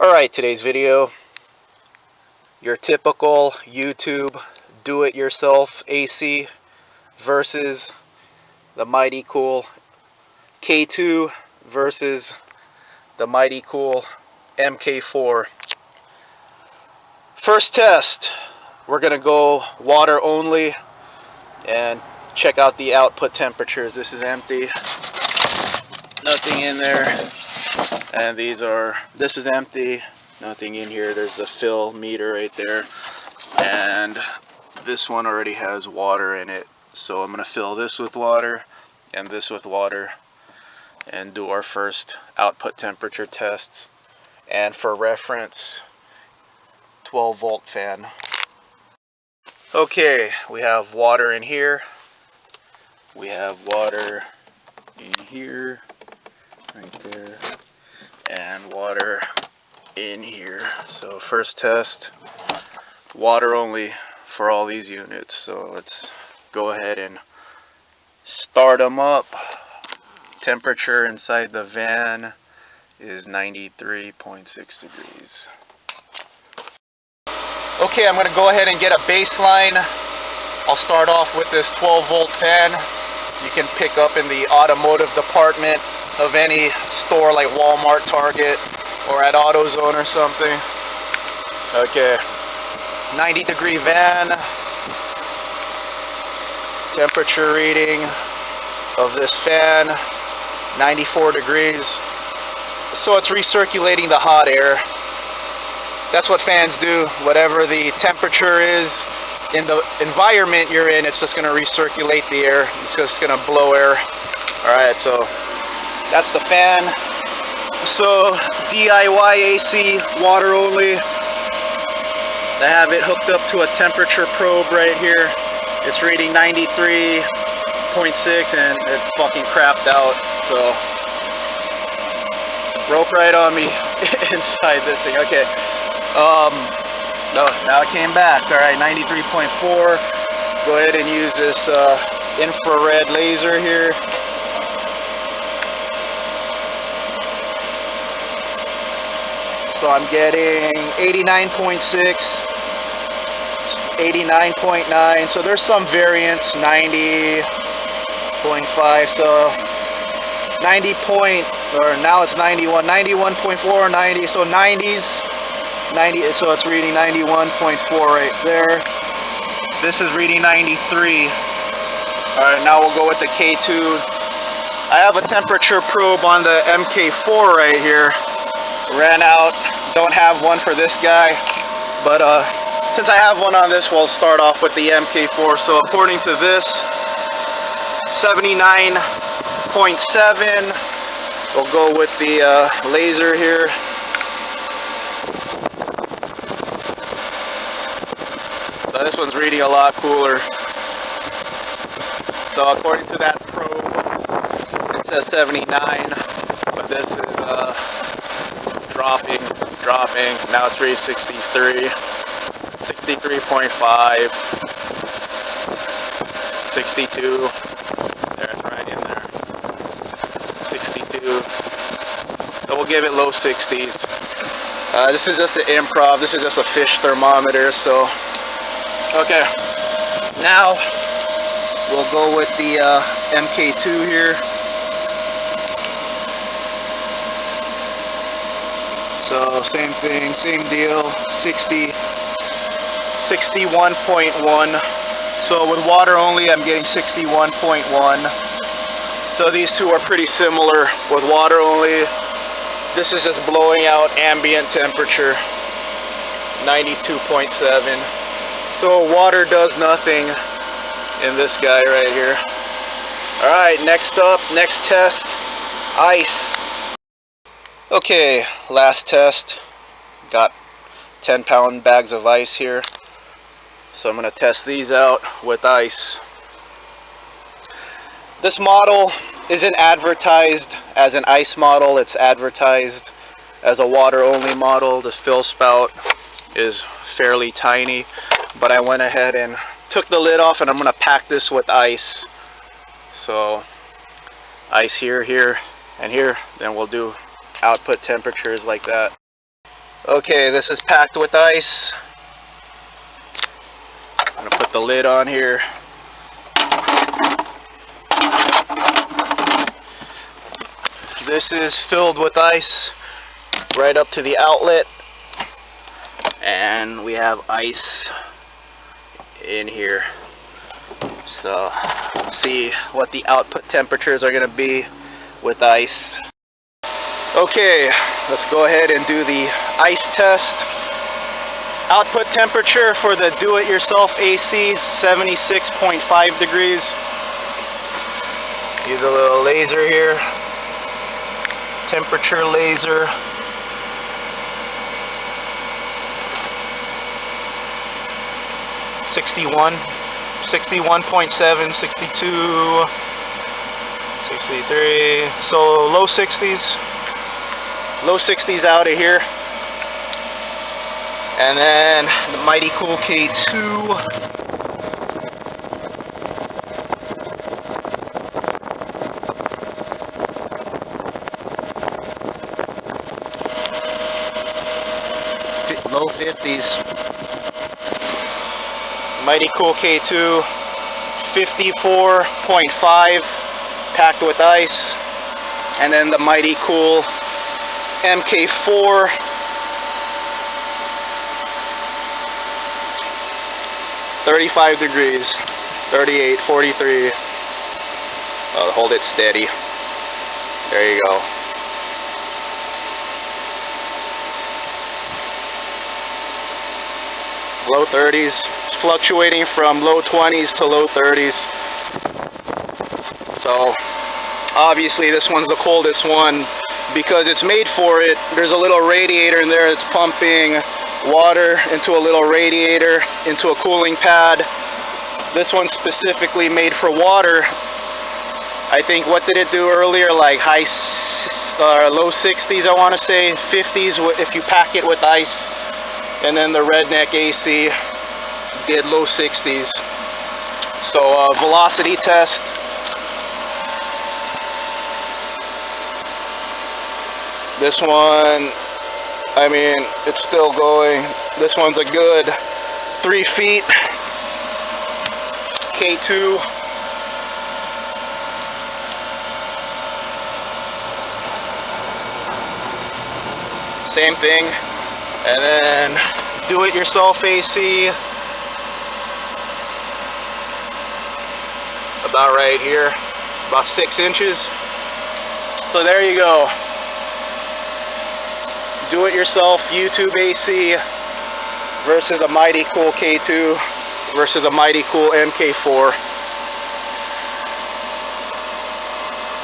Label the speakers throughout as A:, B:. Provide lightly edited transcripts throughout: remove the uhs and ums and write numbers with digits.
A: Alright, today's video, your typical YouTube do-it-yourself AC versus the Mightykool K2 versus the Mightkool MK4. First test, we're going to go water only and check out the output temperatures. This is empty, nothing in there. And this is empty, nothing in here. There's a fill meter right there, and this one already has water in it. So I'm going to fill this with water and this with water and do our first output temperature tests. And for reference, 12 volt fan. Okay, we have water in here, we have water in here, right there, and water in here. So first test, water only for all these units. So let's go ahead and start them up. Temperature inside the van is 93.6 degrees. Okay, I'm going to go ahead and get a baseline. I'll start off with this 12 volt fan. You can pick up in the automotive department of any store like Walmart, Target, or at AutoZone or something. Okay, 90 degree van. Temperature reading of this fan, 94 degrees. So it's recirculating the hot air. That's what fans do. Whatever the temperature is in the environment you're in, it's just going to recirculate the air. It's just going to blow air. Alright, so that's the fan. So d.i.y AC, water only. I have it hooked up to a temperature probe right here. It's reading 93.6 and it fucking crapped out. So broke right on me inside this thing. Okay. No, now it came back. Alright, 93.4. Go ahead and use this infrared laser here. So I'm getting 89.6, 89.9. So there's some variance, 90.5. So 90 point, or now it's 91, 91.4, 90. So 90s. 90, so it's reading 91.4 right there. This is reading 93. Alright, now we'll go with the K2. I have a temperature probe on the MK4 right here. Ran out, don't have one for this guy, but since I have one on this, we'll start off with the MK4. So according to this, 79.7. We'll go with the laser here. So this one's reading a lot cooler. So according to that probe, it says 79, but this is dropping. Now it's reading 63, 63.5, 62. There's right in there. 62. So we'll give it low 60s. This is just an improv. This is just a fish thermometer. So. Okay, now we'll go with the MK2 here. So same thing, same deal, 61.1. So with water only, I'm getting 61.1. So these two are pretty similar. With water only, this is just blowing out ambient temperature, 92.7. So water does nothing in this guy right here. Alright, next up, next test, ice. Okay, last test. Got 10-pound bags of ice here. So I'm going to test these out with ice. This model isn't advertised as an ice model. It's advertised as a water-only model. The fill spout is fairly tiny. But I went ahead and took the lid off, and I'm going to pack this with ice. So ice here, here, and here. Then we'll do output temperatures like that. Okay, this is packed with ice. I'm gonna put the lid on here. This is filled with ice right up to the outlet, and we have ice in here. So let's see what the output temperatures are going to be with ice. Okay, let's go ahead and do the ice test. Output temperature for the do-it-yourself AC, 76.5 degrees. Use a little laser here. Temperature laser. '61, 61.7, 62, 63. So low 60s. Low 60s out of here. And then the Mightykool K2. Low 50s. Mightykool K2, 54.5, packed with ice. And then the Mightkool MK4, 35 degrees, 38, 43. Oh, hold it steady. There you go. Low 30s. It's fluctuating from low 20s to low 30s. So obviously this one's the coldest one because it's made for it. There's a little radiator in there that's pumping water into a little radiator into a cooling pad. This one's specifically made for water. I think, what did it do earlier? Like low 60s, I want to say, 50s if you pack it with ice. And then the Redneck AC did low 60s. So velocity test. This one, I mean, it's still going. This one's a good 3 feet. K2. Same thing. And then do-it-yourself AC, about right here, about 6 inches. So there you go. Do-it-yourself YouTube AC versus a Mightykool K2 versus a Mightykool MK4.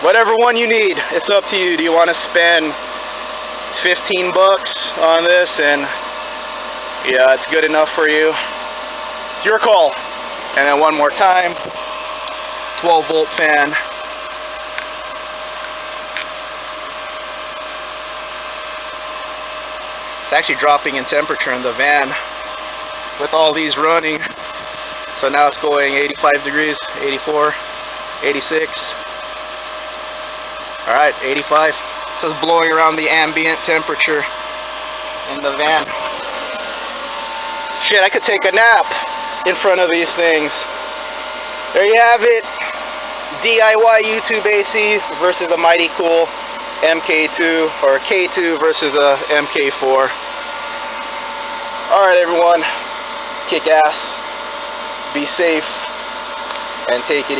A: Whatever one you need, it's up to you. Do you want to spend 15 bucks on this and yeah, it's good enough for you? It's your call. And then one more time, 12 volt fan. It's actually dropping in temperature in the van with all these running. So now it's going 85 degrees, 84, 86. Alright, 85. So it's blowing around the ambient temperature in the van. Shit, I could take a nap in front of these things. There you have it. D.I.y YouTube AC versus the Mightykool MK2, or K2 versus the MK4. Alright everyone, kick ass, be safe, and take it easy.